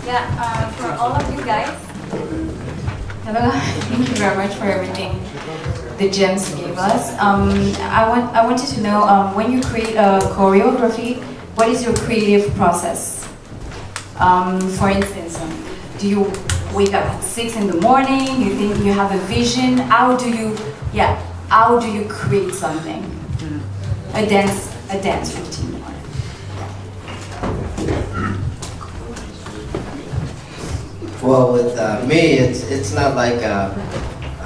Yeah, for all of you guys, hello, thank you very much for everything the gems gave us. I wanted to know, when you create a choreography, what is your creative process? For instance, do you wake up at 6 in the morning? You think you have a vision? How do you create something? A dance routine. Well, with me, it's not like a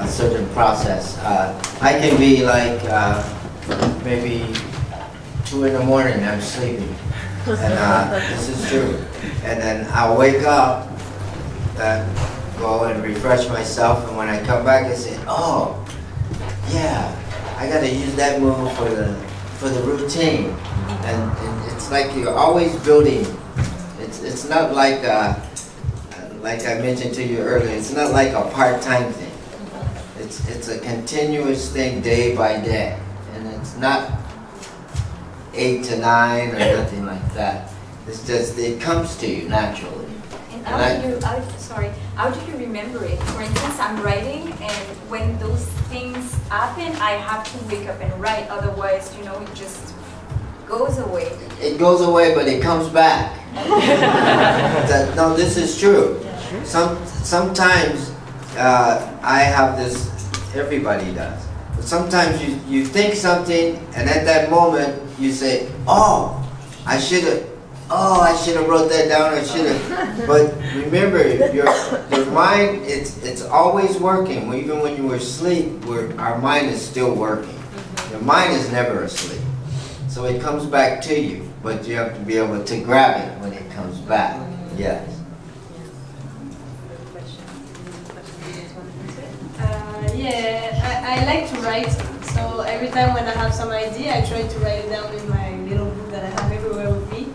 certain process. I can be like maybe 2 in the morning, I'm sleeping, and this is true. And then I'll wake up, go and refresh myself, and when I come back, I say, oh, yeah, I got to use that move for the routine. And it's like you're always building. It's not like I mentioned to you earlier, it's not like a part-time thing. It's a continuous thing day by day. And it's not 8 to 9 or nothing like that. It's just, it comes to you naturally. And how do you remember it? For instance, I'm writing, and when those things happen, I have to wake up and write, otherwise, you know, it just goes away. It goes away, but it comes back. No, this is true. Sometimes I have this, everybody does. But sometimes you think something, and at that moment you say, oh, I should have wrote that down, I should have. But remember, your mind, it's always working. Even when you were asleep, our mind is still working. Your mind is never asleep. So it comes back to you, but you have to be able to grab it when it comes back. Yes. Yeah, I like to write, so every time when I have some idea, I try to write it down in my little book that I have everywhere with me.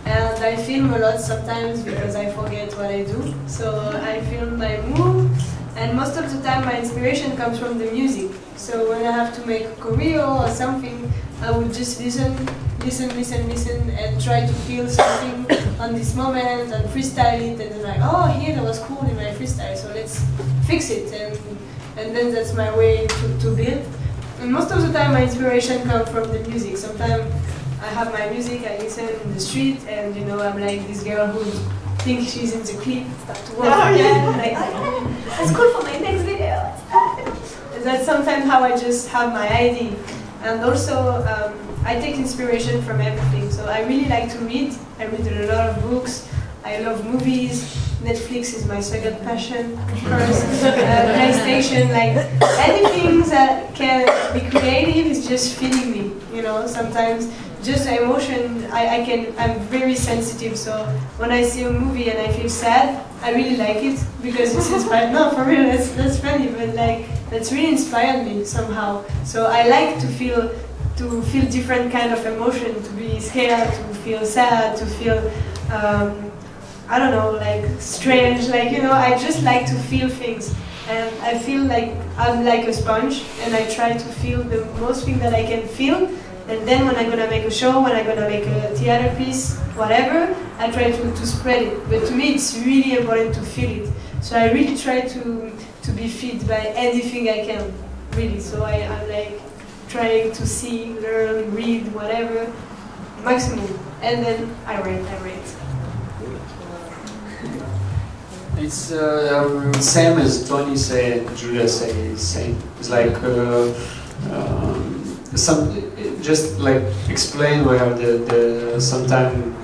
And I film a lot sometimes because I forget what I do, so I film my move, and most of the time my inspiration comes from the music. So when I have to make a choreo or something, I would just listen, and try to feel something on this moment and freestyle it, and then like, oh, here that was cool in my freestyle, so let's fix it, and then that's my way to build. And most of the time my inspiration comes from the music. Sometimes I have my music, I listen in the street, and you know, I'm like this girl who thinks she's in the clip, start to walk again, like, that's cool for my next video. And that's sometimes how I just have my idea. And also, I take inspiration from everything. So I really like to read. I read a lot of books. I love movies. Netflix is my second passion, of course. PlayStation, like anything that can be creative is just feeding me. You know, sometimes just the emotion. I'm very sensitive. So when I see a movie and I feel sad, I really like it because it's inspired. No, for real, that's funny, but like that's really inspired me somehow. So I like to feel different kind of emotion, to be scared, to feel sad, to feel, I don't know, like strange, like, you know, I just like to feel things. And I feel like I'm like a sponge, and I try to feel the most thing that I can feel. And then when I'm gonna make a show, when I'm gonna make a theater piece, whatever, I try to spread it. But to me, it's really important to feel it. So I really try to be fed by anything I can, really. So I'm like trying to see, learn, read, whatever, maximum. And then I write. It's same as Tony said, Julia said, same. It's like just like explain where sometimes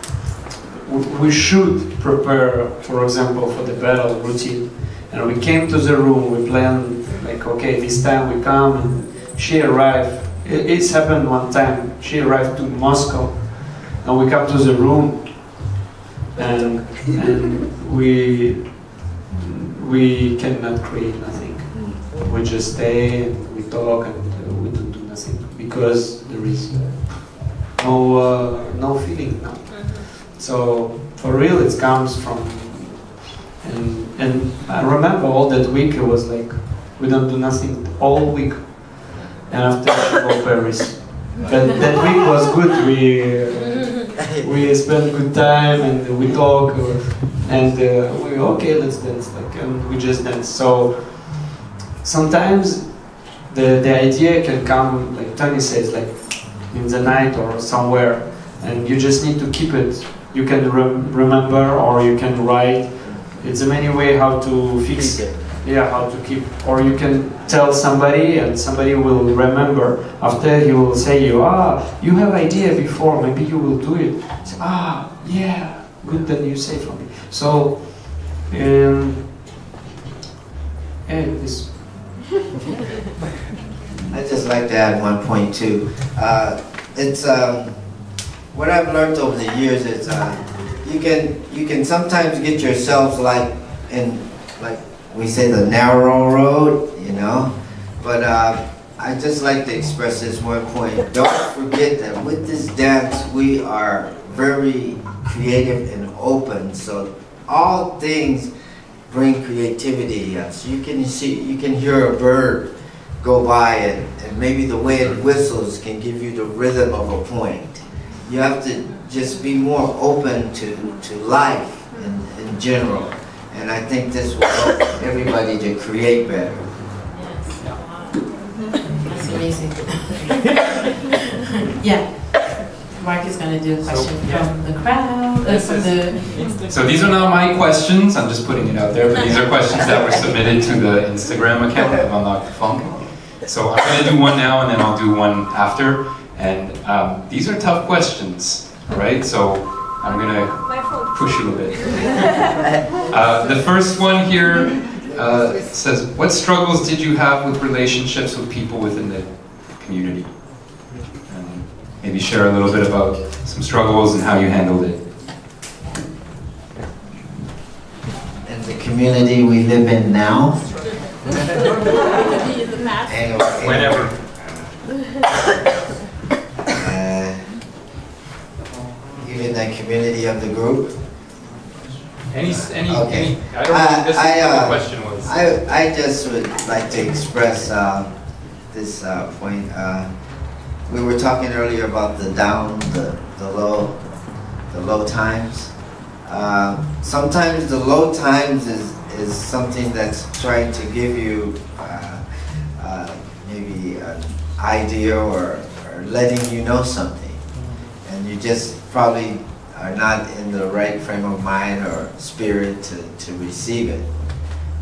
we should prepare, for example, for the battle routine. And we came to the room, we planned, like, okay, this time we come, and she arrived. It's happened one time. She arrived to Moscow, and we come to the room, and we cannot create nothing. We just stay, and we talk, and we don't do nothing because there is no feeling now. So for real, it comes from. And I remember all that week, it was like, we don't do nothing all week. And after we go to Paris. But that week was good, we spend good time and we talk, and we okay, let's dance, like, and we just dance. So sometimes the idea can come, like Tony says, like in the night or somewhere, and you just need to keep it. You can remember, or you can write. It's a many way how to fix it. Yeah, how to keep, or you can tell somebody and somebody will remember. After he will say you, you have idea before, maybe you will do it. Say, yeah, good that you say for me. So, this. I'd just like to add one point too. It's what I've learned over the years is you can sometimes get yourselves like in we say the narrow road, you know. But I just like to express this one point. Don't forget that with this dance we are very creative and open. So all things bring creativity. So you can hear a bird go by and maybe the way it whistles can give you the rhythm of a point. You have to just be more open to life in general. And I think this will help everybody to create better. Yes. That's amazing. Yeah. Mark is going to do a question from the crowd. So these are not my questions, I'm just putting it out there, but these are questions that were submitted to the Instagram account of Unlock the Funk. So I'm going to do one now and then I'll do one after. And these are tough questions, right? So I'm going to push you a bit. The first one here says, what struggles did you have with relationships with people within the community? And maybe share a little bit about some struggles and how you handled it. In the community we live in now? Whenever. Even the community of the group? Okay. I don't know, this is what the question was. I just would like to express this point. We were talking earlier about the down, the low times. Sometimes the low times is something that's trying to give you maybe an idea or letting you know something, and you just probably are not in the right frame of mind or spirit to receive it.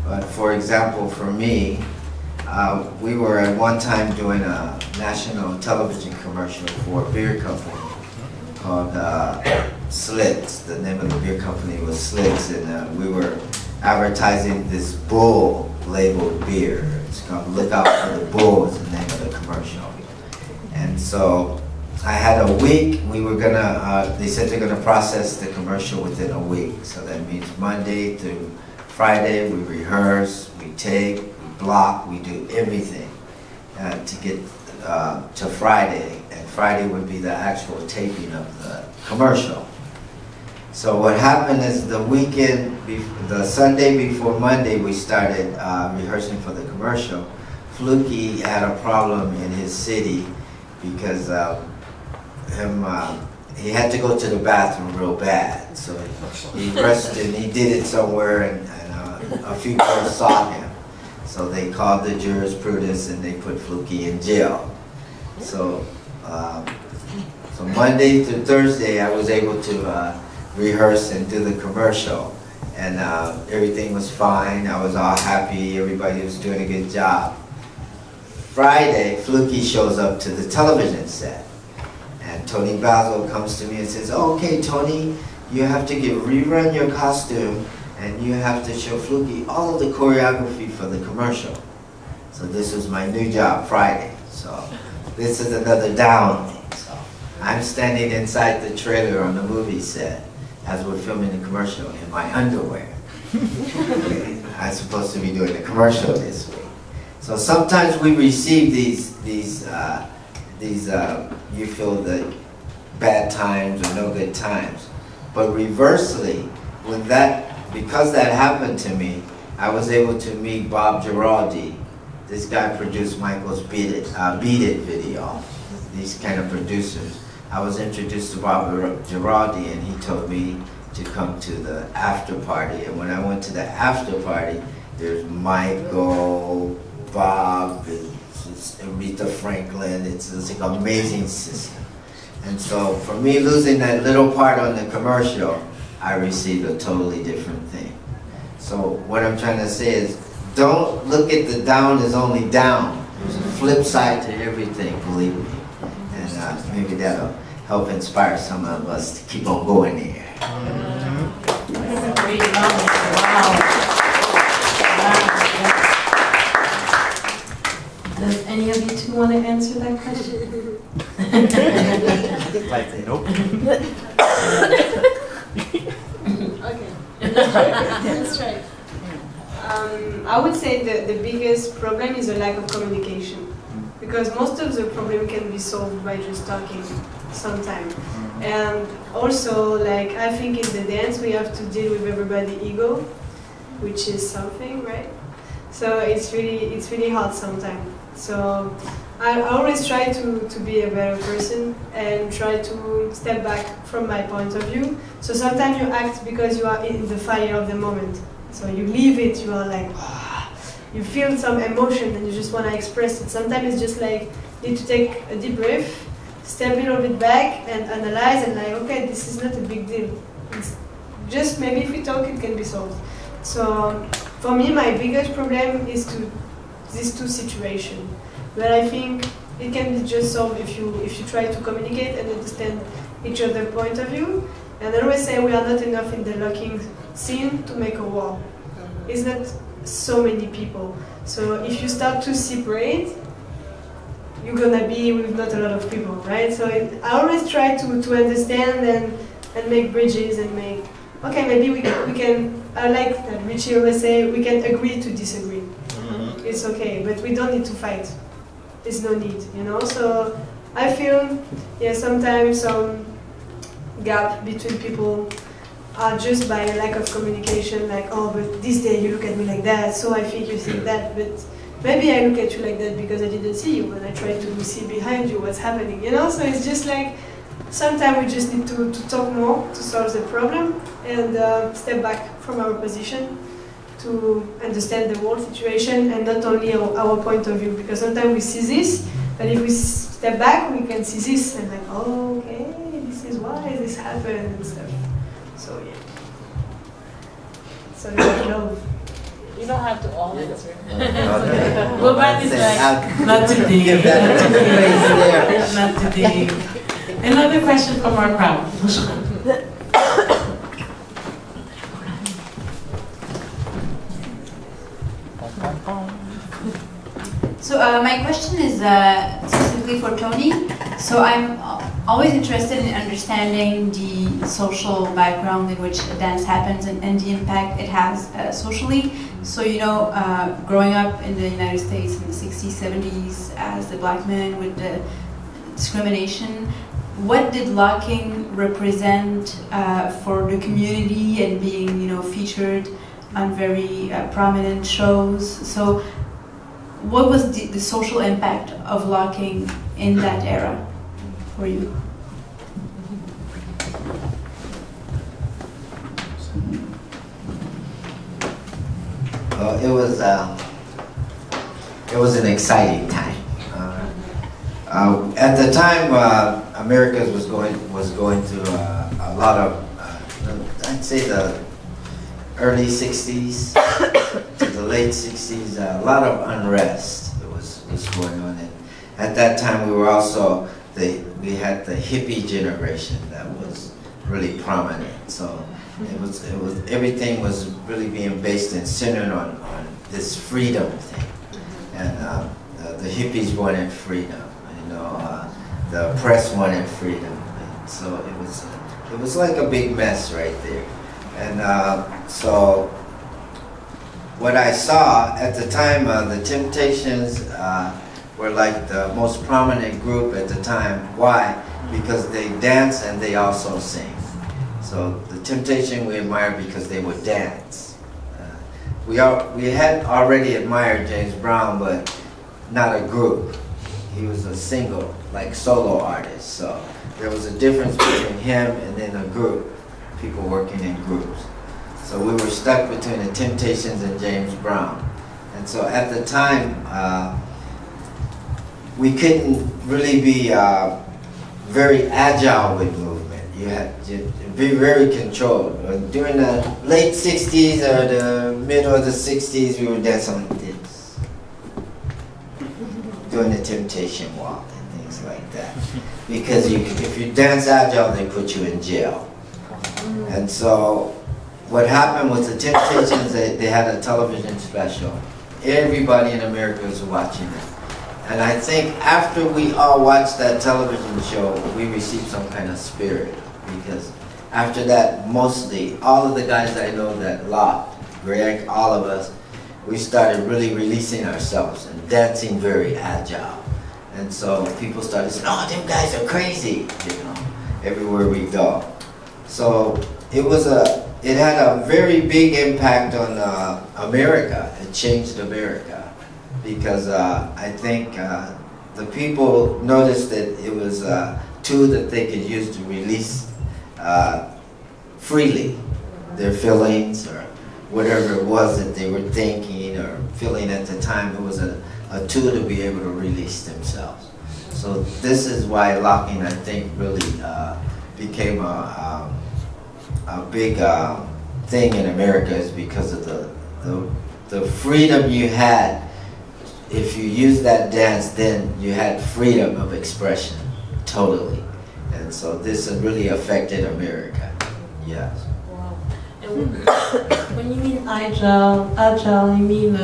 But for example, for me, we were at one time doing a national television commercial for a beer company called Slits. The name of the beer company was Slits, and we were advertising this bull labeled beer. It's called Look Out for the Bull is the name of the commercial. And so I had a week. We were gonna, they said they're gonna process the commercial within a week. So that means Monday through Friday, we rehearse, we tape, we block, we do everything to get to Friday. And Friday would be the actual taping of the commercial. So what happened is the weekend, the Sunday before Monday, we started rehearsing for the commercial. Fluky had a problem in his city because he had to go to the bathroom real bad. So he rushed and he did it somewhere, and a few girls saw him. So they called the jurisprudence and they put Fluky in jail. So, so Monday through Thursday, I was able to rehearse and do the commercial, and everything was fine. I was all happy. Everybody was doing a good job. Friday, Fluky shows up to the television set, and Tony Basil comes to me and says, "Oh, okay, Tony, you have to rerun your costume, and you have to show Fluky all of the choreography for the commercial." So this was my new job, Friday. So this is another down thing. So I'm standing inside the trailer on the movie set as we're filming the commercial in my underwear. I'm supposed to be doing the commercial this week. So sometimes we receive these you feel the bad times or no good times. But reversely, because that happened to me, I was able to meet Bob Giraldi. This guy produced Michael's Beat It video. These kind of producers. I was introduced to Bob Giraldi, and he told me to come to the after party. And when I went to the after party, there's Michael, Bob, Aretha Franklin. It's like an amazing system. And so for me losing that little part on the commercial, I received a totally different thing. So what I'm trying to say is, don't look at the down as only down. There's a flip side to everything, believe me. And maybe that'll help inspire some of us to keep on going there. That's a great moment. Wow. Does any of you two want to answer that question? Like, nope. Okay, let's try. I would say the biggest problem is a lack of communication, because most of the problem can be solved by just talking sometimes. And also, like, I think in the dance we have to deal with everybody's ego, which is something, right? So it's really hard sometimes. So I always try to be a better person and try to step back from my point of view. So sometimes you act because you are in the fire of the moment. So you leave it, you are like, you feel some emotion and you just want to express it. Sometimes it's just like, you need to take a deep breath, step a little bit back and analyze and like, okay, this is not a big deal. It's just maybe if we talk, it can be solved. So for me, my biggest problem is these two situations. But I think it can be just solved if you try to communicate and understand each other's point of view. And I always say we are not enough in the locking scene to make a war. It's not so many people. So if you start to separate, you're gonna be with not a lot of people, right? So I always try to understand and make bridges and make, okay, maybe we can, I like that Richie always say, we can agree to disagree. Mm-hmm. It's okay, but we don't need to fight. There's no need, you know? So I feel, yeah, sometimes some gap between people are just by a lack of communication, like, oh, but this day you look at me like that, so I think you think that, but maybe I look at you like that because I didn't see you, and I try to see behind you what's happening, you know? So it's just like, sometimes we just need to talk more to solve the problem and step back from our position to understand the whole situation and not only our point of view, because sometimes we see this, but if we step back, we can see this and like, oh, okay, this is why this happened and stuff. So yeah. So love. You don't have to all answer. Vovan is like, not today. Not today. Another question from our crowd. So my question is specifically for Tony. So I'm always interested in understanding the social background in which dance happens and the impact it has socially. So, you know, growing up in the United States in the 60s, 70s as a black man with the discrimination, what did locking represent for the community and being, you know, featured on very prominent shows? So what was the social impact of locking in that era for you? It was an exciting time. At the time, America was going through a lot of, I'd say the early 60s to the late 60s, a lot of unrest was going on. And at that time, we were also, we had the hippie generation that was really prominent. So it was everything was really being based and centered on this freedom thing. And the hippies wanted freedom, you know, the press wanted freedom. And so it was like a big mess right there. And so what I saw at the time, the Temptations were like the most prominent group at the time. Why? Because they dance and they also sing. So the Temptation we admired because they would dance. We had already admired James Brown, but not a group. He was a single, like solo artist. So there was a difference between him and then a group, people working in groups. So we were stuck between the Temptations and James Brown. And so at the time, we couldn't really be very agile with movement. You had to be very controlled. During the late 60s or the middle of the 60s, we were dancing like this, doing the Temptation Walk and things like that. Because if you dance agile, they put you in jail. And so what happened was the Temptations, they had a television special. Everybody in America was watching it. And I think after we all watched that television show, we received some kind of spirit. Because after that, mostly, all of the guys I know that locked, Greg, all of us, we started really releasing ourselves and dancing very agile. And so people started saying, oh, them guys are crazy, you know, everywhere we go. So it had a very big impact on America. It changed America. Because I think the people noticed that it was a tool that they could use to release freely their feelings or whatever it was that they were thinking or feeling at the time. It was a tool to be able to release themselves. So this is why locking, I think, really became a big thing in America, is because of the freedom you had. If you use that dance, then you had freedom of expression, totally. And so this really affected America, yes. Wow. And when you mean agile, you mean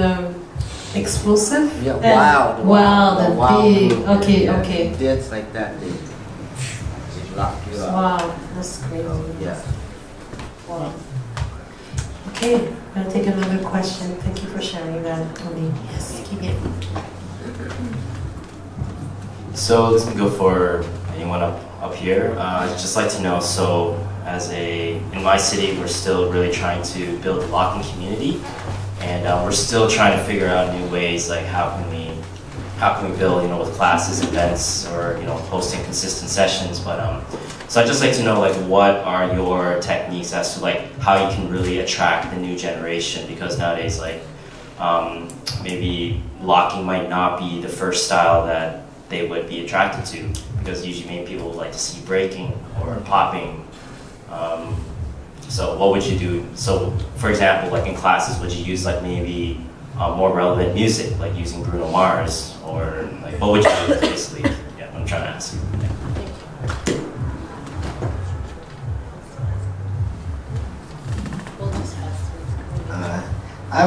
explosive? Yeah, and wild and big. movement, Okay, yeah. okay. Dance like that, they lock you up. Wow, that's crazy. So, yeah. Wow. Okay, I'm gonna take another question. Thank you for sharing that, Tony. Yes, keep it. So this can go for anyone up here. I'd just like to know, so in my city, we're still really trying to build a locking community, and we're still trying to figure out new ways, like how can we build, you know, with classes, events, or, you know, hosting consistent sessions. But so I'd just like to know, like, what are your techniques as to like how you can really attract the new generation, because nowadays, like, maybe locking might not be the first style that they would be attracted to, because usually maybe people like to see breaking or popping. So what would you do? So for example, like in classes, would you use like maybe more relevant music, like using Bruno Mars, or like what would you do basically? Yeah, I'm trying to ask you. I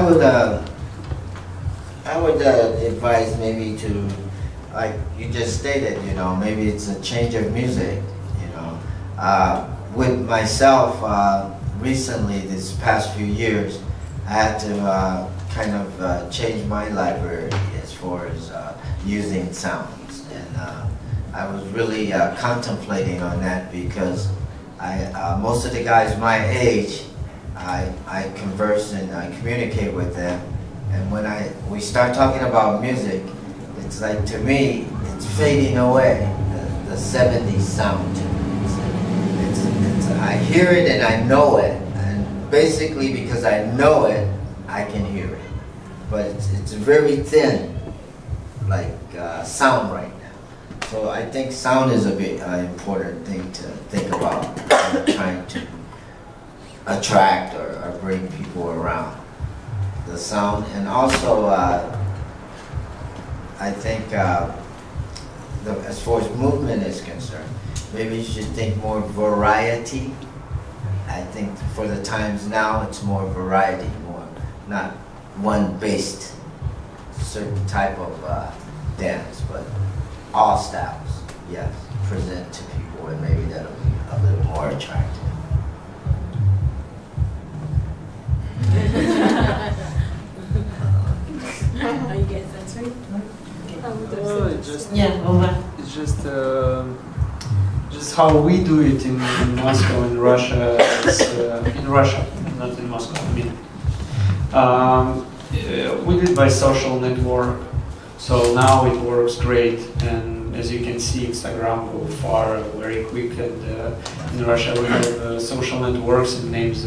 would advise maybe to, like you just stated, you know, maybe it's a change of music, you know. With myself, recently, this past few years, I had to kind of change my library as far as using sounds. And I was really contemplating on that, because most of the guys my age, I converse and I communicate with them, and when we start talking about music, it's like, to me, it's fading away, the 70s sound to me. I hear it and I know it, and basically because I know it, I can hear it. But it's very thin, like sound right now. So I think sound is a bit important thing to think about when trying to attract or bring people around. The sound, and also I think as far as movement is concerned, maybe you should think more variety. I think for the times now, it's more variety, more not one based certain type of dance, but all styles, yes, present to people, and maybe that'll be a little more attractive. Are you guys answering? It's just how we do it in Moscow, in Russia. In Russia, not in Moscow. I mean, we did by social network, so now it works great, and as you can see, Instagram go far very quick, and in Russia we have social networks and names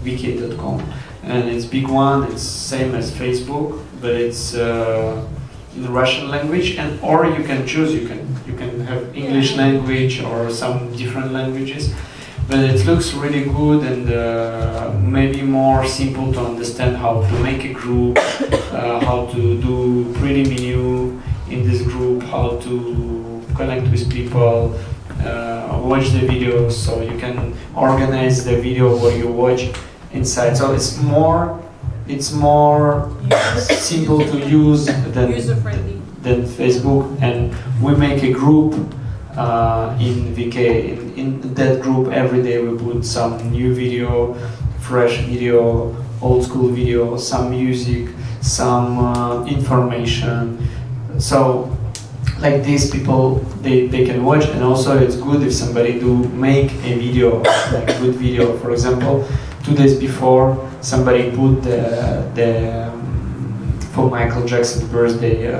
vk.com, and it's big one. It's same as Facebook, but it's in the Russian language, and or you can choose. You can have English language or some different languages. But it looks really good and maybe more simple to understand how to make a group, how to do pretty menu in this group, how to connect with people, watch the videos, so you can organize the video what you watch inside. So it's more simple to use User-friendly. than Facebook, and we make a group in VK. In that group every day we put some new video, fresh video, old school video, some music, some information. So like these people they can watch, and also it's good if somebody do make a video, like good video. For example, 2 days before somebody put the for Michael Jackson's birthday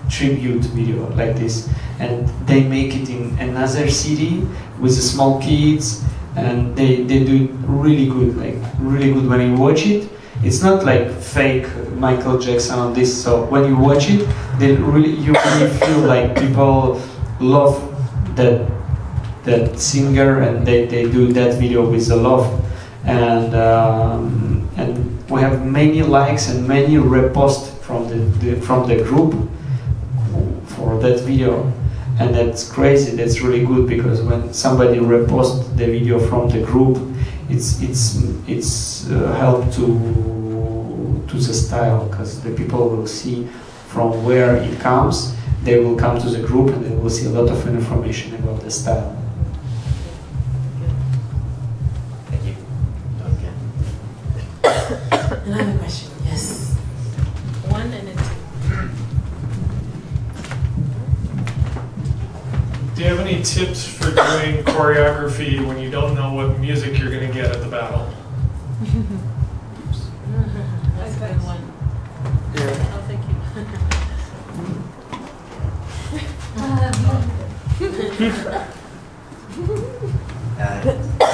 tribute video like this, and they make it in another city with the small kids, and they do really good, like really good. When you watch it, it's not like fake Michael Jackson on this. So when you watch it, you really feel like people love that singer, and they do that video with the love, and we have many likes and many reposts from the group for that video, and that's crazy. That's really good, because when somebody reposts the video from the group, it's help to the style, because the people will see from where it comes. They will come to the group and they will see a lot of information about the style. Thank you. Okay. Another question, yes. One and a two. Do you have any tips for doing choreography when you don't know what music you're going to get at the battle? That's a good one. Oh, thank you.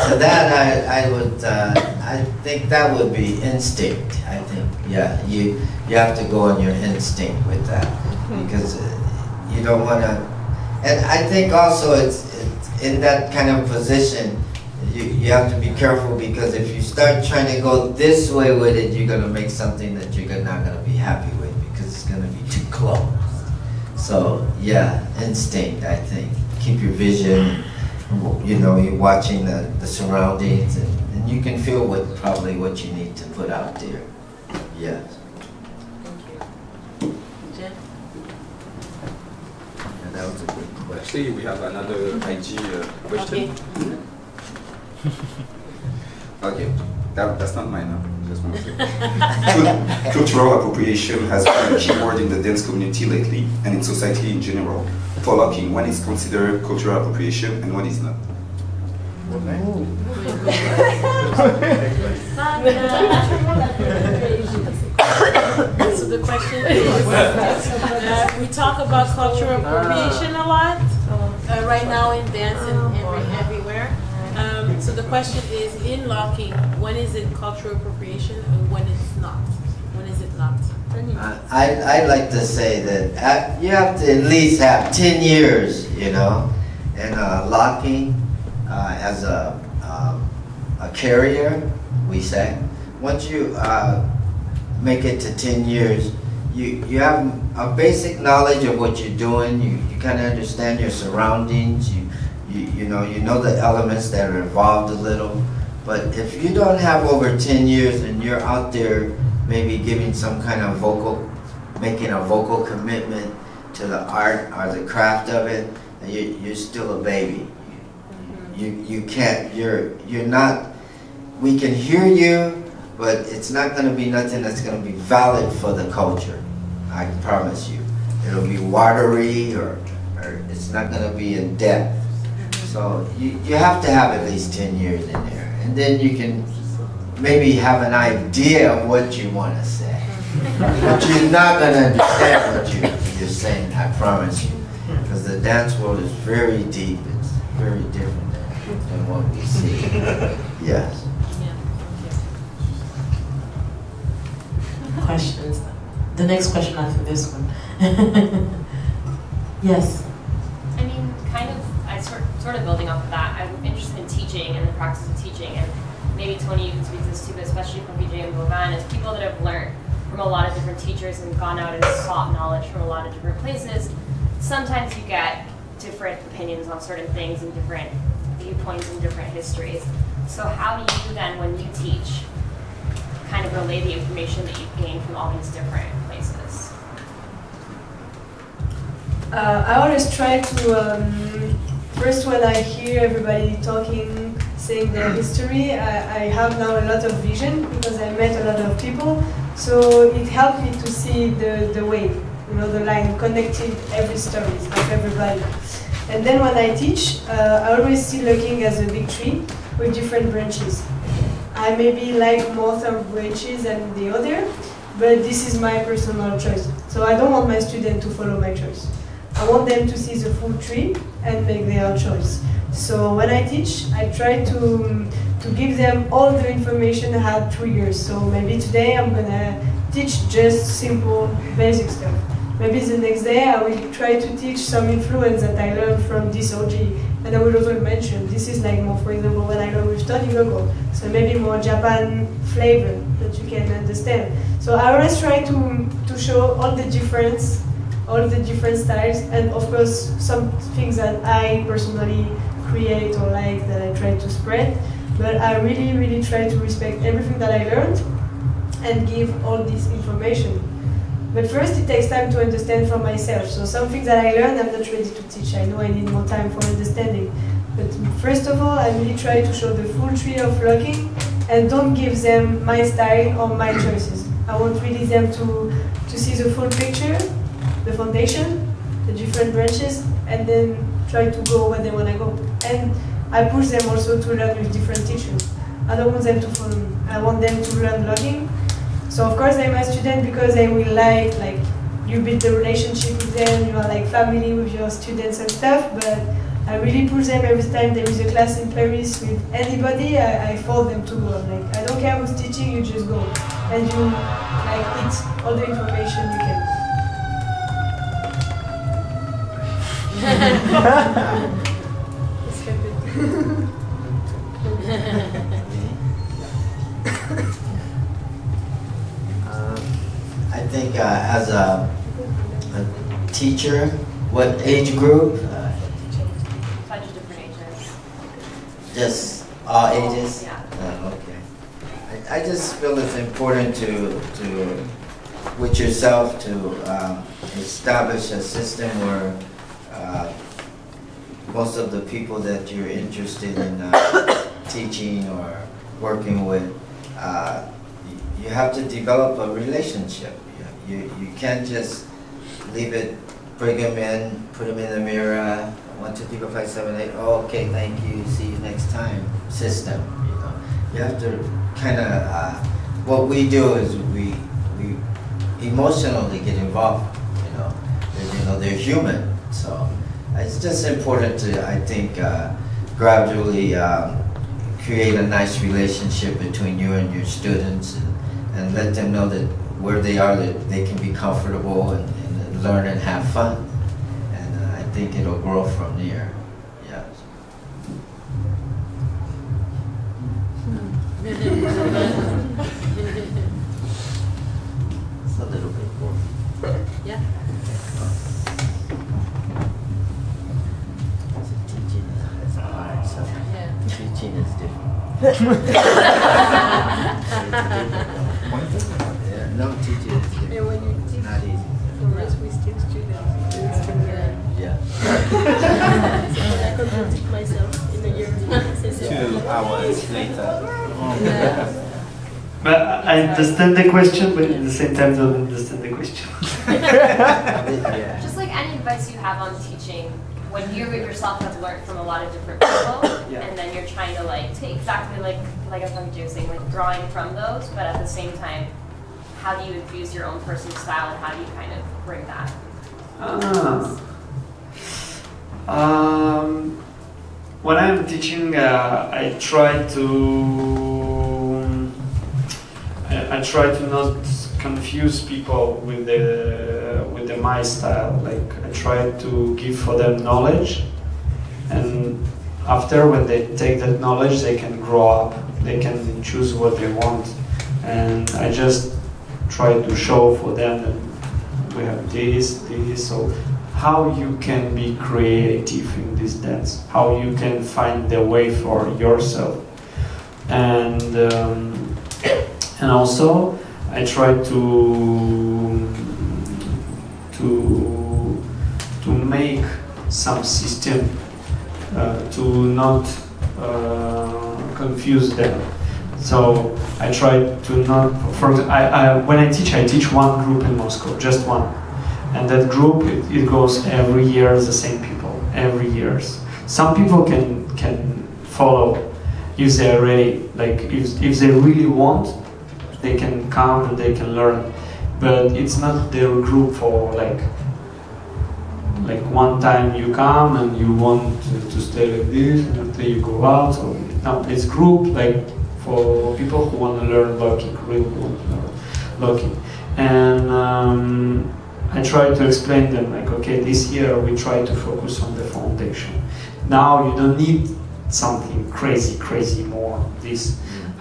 So that I think that would be instinct. I think, yeah, you have to go on your instinct with that, because you don't want to. And I think also it's in that kind of position, you have to be careful, because if you start trying to go this way with it, you're going to make something that you're not going to be happy with, because it's going to be too close. So yeah, instinct, I think. Keep your vision, you know, you're watching the surroundings, and you can feel probably what you need to put out there. Yeah. Thank you. Jen? And that was a good question. Actually, we have another IG question. Okay, that's not mine now. Just one second. Cultural appropriation has been a key word in the dance community lately and in society in general. For locking, when is considered cultural appropriation and when is not? So the question is, we talk about cultural appropriation a lot right now in dance and everywhere. So the question is, in locking, when is it cultural appropriation and when it's not? When is it not? I'd like to say that you have to at least have 10 years, you know, in locking as a carrier, we say. Once you make it to 10 years, you have a basic knowledge of what you're doing. You kind of understand your surroundings. You know the elements that are involved a little. But if you don't have over 10 years and you're out there maybe giving some kind of making a vocal commitment to the art or the craft of it, you're still a baby. You can't, you're not, we can hear you, but it's not going to be nothing that's going to be valid for the culture. I promise you. It'll be watery, or it's not going to be in depth. So you have to have at least 10 years in there, and then you can maybe have an idea of what you want to say. But you're not going to understand what you're saying, I promise you. because the dance world is very deep. It's very different than what we see. Yes. Questions. The next question after this one. Yes. I mean, kind of, sort of building off of that, I'm interested in teaching and the practice of teaching, and maybe Tony, you can speak to this too, but especially from PJ and Vovan, is people that have learned from a lot of different teachers and gone out and sought knowledge from a lot of different places. Sometimes you get different opinions on certain things and different viewpoints and different histories. So how do you then, when you teach, kind of relay the information that you've gained from all these different places? I always try to, first when I hear everybody talking, saying their history, I have now a lot of vision because I met a lot of people. So it helped me to see the wave, you know, the line connecting every story of everybody. And then when I teach, I always see looking as a big tree with different branches. I maybe like more some branches than the other, but this is my personal choice. So I don't want my student to follow my choice. I want them to see the full tree and make their own choice. So when I teach, I try to give them all the information I had 2 years. So maybe today I'm gonna teach just simple, basic stuff. Maybe the next day I will try to teach some influence that I learned from this OG. And I will also mention, this is like more, for example, what I learned with Tony Gogo. So maybe more Japan flavor that you can understand. So I always try to show all the difference, all the different styles, and of course some things that I personally create or like that I try to spread. But I really, really try to respect everything that I learned and give all this information. But first it takes time to understand for myself. So some things that I learned, I'm not ready to teach. I know I need more time for understanding. But first of all, I really try to show the full tree of locking and don't give them my style or my choices. I want really them to see the full picture, the foundation, the different branches, and then try to go where they want to go. And I push them also to learn with different teachers. I don't want them to follow me. I want them to learn logging. So of course I'm a student because I will like you build the relationship with them, you are like family with your students and stuff, but I really push them every time there is a class in Paris with anybody, I force them to go. Like, I don't care who's teaching, you just go. And you like eat all the information you can. I think as a teacher, what age group? Bunch of different ages. Just all ages? Yeah. Okay. I just feel it's important to with yourself, to establish a system where most of the people that you're interested in teaching or working with, you have to develop a relationship. You can't just leave it, bring them in, put them in the mirror, 1, 2, 3, 4, 5, 7, 8, oh, okay, thank you, see you next time, system, you know. You have to kind of, what we do is we emotionally get involved, you know. They're human, so it's just important to, I think, gradually create a nice relationship between you and your students, and let them know that where they are, that they can be comfortable and learn and have fun. And I think it'll grow from there. Yeah. It's a little bit more. Yeah. Teaching is hard, so teaching is different. Yeah, no, teaching is different. And when you teach, not easy. for us, we still students. It's still Yeah. I contradict myself in a year. 2 hours later. But I understand the question, but at the same time don't understand the question. Yeah. Just like any advice you have on teaching, when you yourself have learned from a lot of different people, and then you're trying to like take exactly like I was just saying, like drawing from those, but at the same time, how do you infuse your own personal style and how do you kind of bring that? When I'm teaching, I try to not confuse people with my style. Like I try to give for them knowledge, and after when they take that knowledge, they can grow up. They can choose what they want, and I just try to show for them that we have this. So how you can be creative in this dance, how you can find the way for yourself, and also I try to make some system to not confuse them. So I try to not. When I teach one group in Moscow, just one. And that group, it goes every year, the same people, every year. Some people can follow if they are ready, like if they really want, they can come and they can learn. But it's not their group for like one time you come and you want to stay like this, and after you go out. So no, it's group like for people who want to learn locking, really want to learn locking. And I try to explain them like, okay, this year we try to focus on the foundation. Now you don't need something crazy more.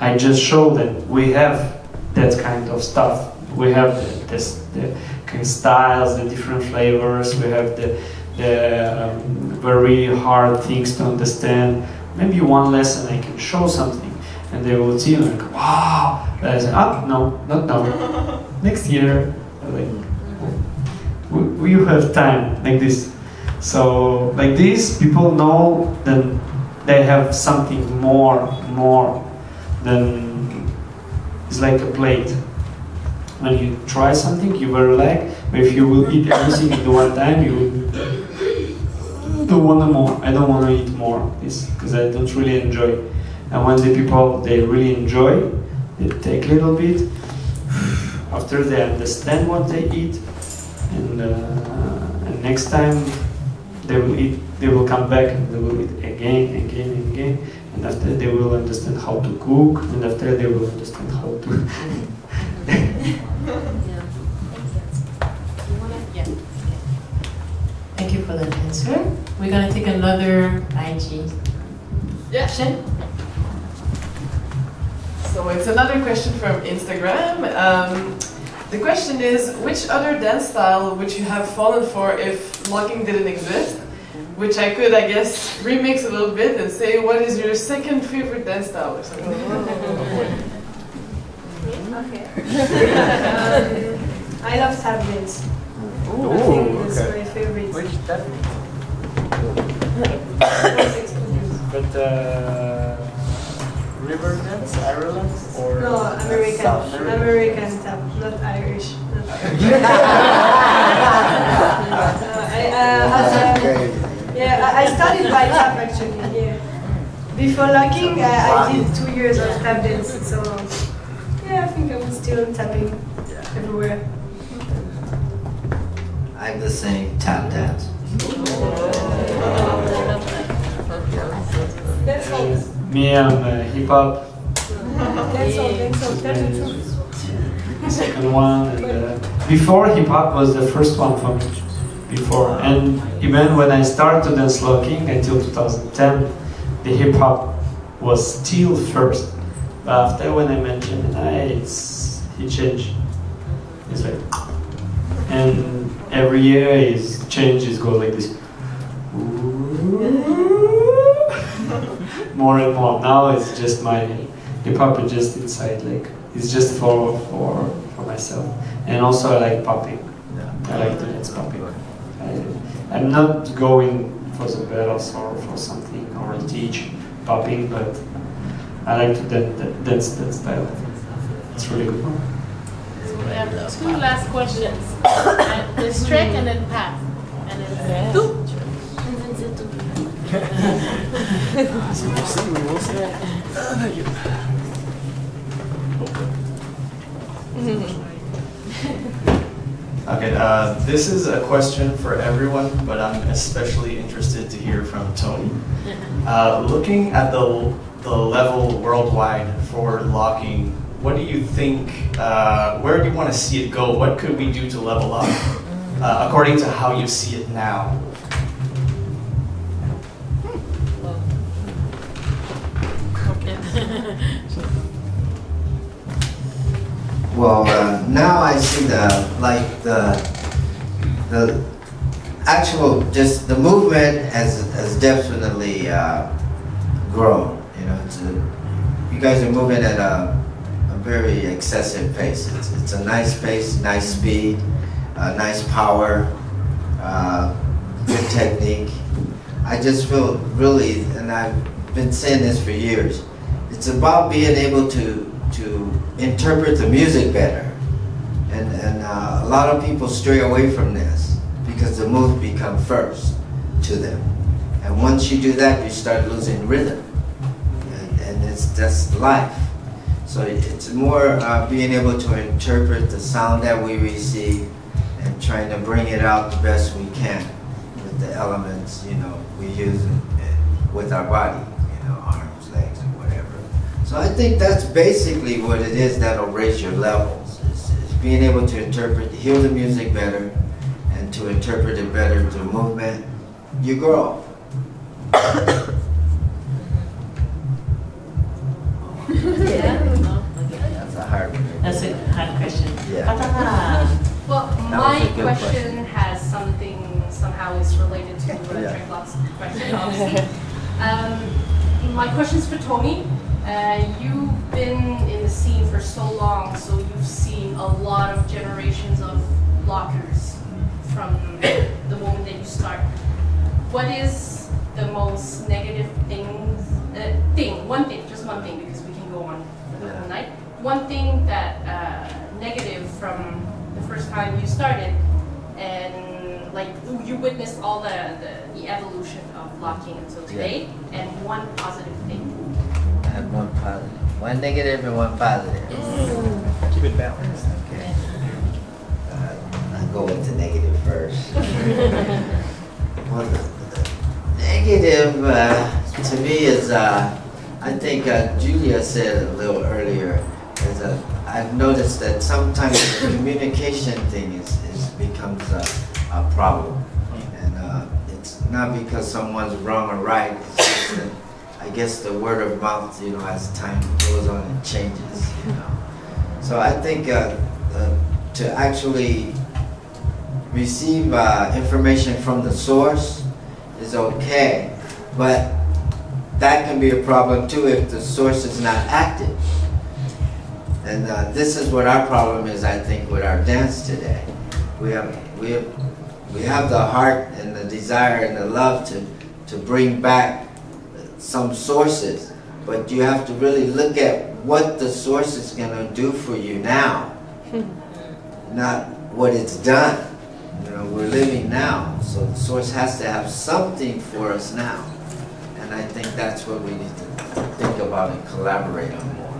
I just show that we have that kind of stuff. We have the kind of styles, the different flavors. We have the very hard things to understand. Maybe one lesson I can show something, and they will see like, wow. And I say, no, not now. Next year. Like, you have time like this. So like this, people know that they have something more than it's like a plate. When you try something, you will like, but if you will eat everything at one time, you don't want more. I don't want to eat more this because I don't really enjoy. And when the people they really enjoy, they take a little bit. After they understand what they eat. And next time they will eat, they will come back and they will eat again. And after they will understand how to cook, and after they will understand how to. Thank you for that answer. We're gonna take another IG question. So it's another question from Instagram. The question is, which other dance style would you have fallen for if locking didn't exist? Which I could, I guess, remix a little bit and say, what is your second favorite dance style or something? Okay. I love tap dance. I think that's my favorite. Which tap? But river dance, Ireland, or no, American tap, not Irish. I studied by tap actually. Yeah. Before locking, I did 2 years of tap dance, so yeah, I think I'm still tapping everywhere. I'm the same tap dance. That's all. Me, I'm hip hop. That's all. That's the truth. Second one, and before hip hop was the first one for me. Before, and even when I started to dance locking until 2010, the hip hop was still first. But after when I mentioned it changed. It's like, and every year his changes go like this. More and more. Now it's just my hip hop is just inside, like it's just for myself. And also I like popping. I like to dance popping. I'm not going for the battles or for something or teach popping, but I like to dance that style. It's really good. So we have 2 last questions. There's track and then path. And then two. And then two. Okay, this is a question for everyone, but I'm especially interested to hear from Tony. Looking at the level worldwide for locking, what do you think, where do you want to see it go? What could we do to level up, according to how you see it now? Well, now I see the actual, just the movement has definitely grown. You know, you guys are moving at a very excessive pace. It's a nice pace, nice speed, nice power, good technique. I just feel really, and I've been saying this for years, it's about being able to interpret the music better. And a lot of people stray away from this because the moves become first to them. And once you do that, you start losing rhythm. And that's life. So it's more being able to interpret the sound that we receive and trying to bring it out the best we can with the elements, you know, we use with our body, you know, arms, legs, and whatever. So I think that's basically what it is that'll raise your levels. Is being able to hear the music better, and to interpret it better through movement, you grow. That's a hard one. That's a hard question. Yeah. Well, That my was a good question has something, somehow is related to Yeah. Triclops' question, obviously. My question is for Tony. You've been in the scene for so long, so you've seen a lot of generations of lockers from the moment that you start. What is the most negative just one thing, because we can go on for the whole night. One thing that negative from the first time you started, and like you witnessed all the evolution of locking until today, and one positive thing. And one positive. One negative and one positive. Keep it balanced. Okay. I'll go with the negative first. Well, the negative to me is, I think Julia said a little earlier, is I've noticed that sometimes the communication thing becomes a problem. And it's not because someone's wrong or right, it's just that I guess the word of mouth, you know, as time goes on, it changes, you know. So I think to actually receive information from the source is okay, but that can be a problem too if the source is not active. And this is what our problem is, I think, with our dance today. We have the heart and the desire and the love to bring back some sources, but you have to really look at what the source is going to do for you now, not what it's done. You know, we're living now, so the source has to have something for us now. And I think that's what we need to think about and collaborate on more,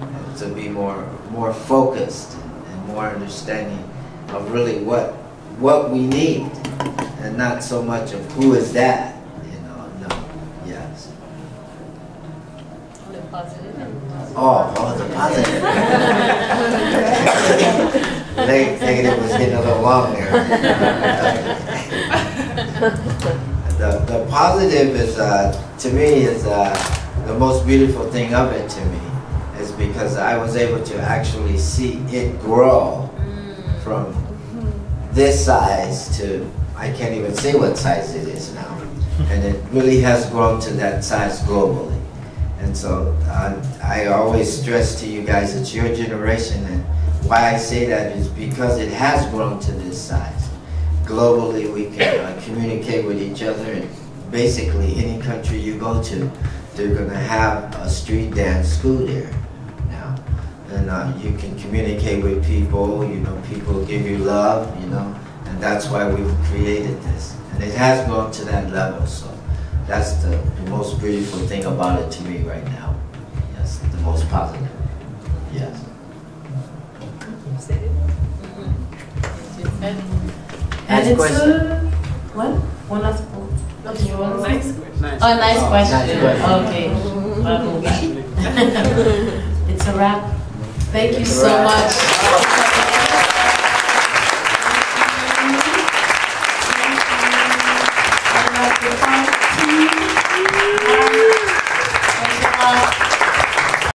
and to be more focused and more understanding of really what we need, and not so much of who is that. Oh, the positive. Negative was getting a little long there. The positive is, to me, is the most beautiful thing of it to me, is because I was able to actually see it grow from this size to, I can't even say what size it is now. And it really has grown to that size globally. And so I always stress to you guys, it's your generation, and why I say that is because it has grown to this size. Globally, we can communicate with each other, and basically any country you go to, they're going to have a street dance school there now. And you can communicate with people, you know, people give you love, you know, and that's why we've created this. And it has grown to that level, so. That's the most beautiful thing about it to me right now. Yes, the most positive. Yes. And it's question. what? One last one. Okay, one Nice question. Oh, nice question. Okay. It's a wrap. Thank you so much.